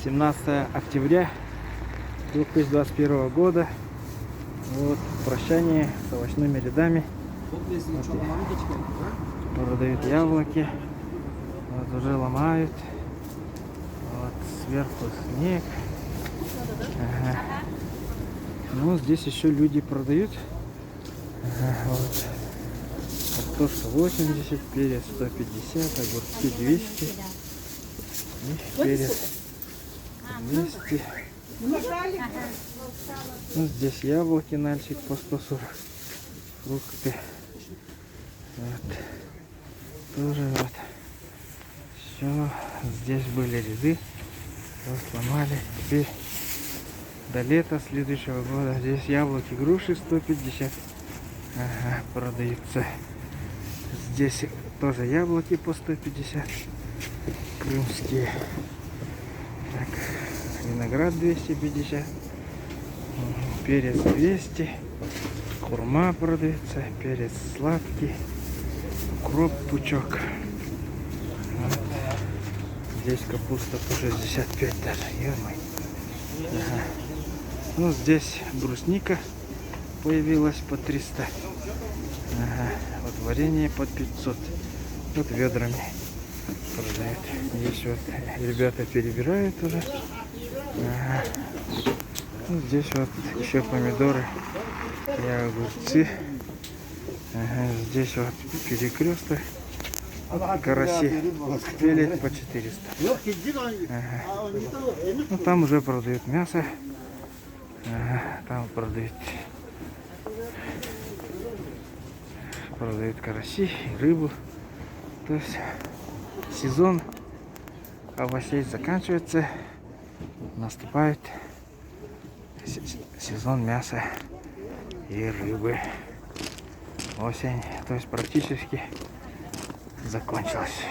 17 октября 2021 года. Вот прощание с овощными рядами. Продают яблоки. Вот уже ломают. Вот сверху снег. Ага. Ну, здесь еще люди продают. Ага, вот. Картошка 80, перец 150, огурцы 200. И перец 200. Ну, здесь яблоки нальчик по 140. Фрукты. Вот. Тоже вот. Все. Здесь были ряды. Вот сломали. Теперь до лета следующего года. Здесь яблоки, груши 150. Ага, продаются. Здесь тоже яблоки по 150. Крымские. Так, виноград 250. Перец 200. Хурма продается. Перец сладкий. Укроп пучок. Вот. Здесь капуста по 65 даже. Ё-моё. Ага. Ну, здесь брусника появилась по 300. Ага. Вот варенье по 500. Вот ведрами продают. Здесь вот ребята перебирают уже. Ага. Ну, здесь вот еще помидоры и огурцы. Ага. Здесь вот перекресток. Вот караси. Филе по 400. Ага. Ну, там уже продают мясо. Ага. Там продают караси и рыбу. То есть сезон овощей заканчивается, наступает сезон мяса и рыбы. Осень, то есть практически закончилась.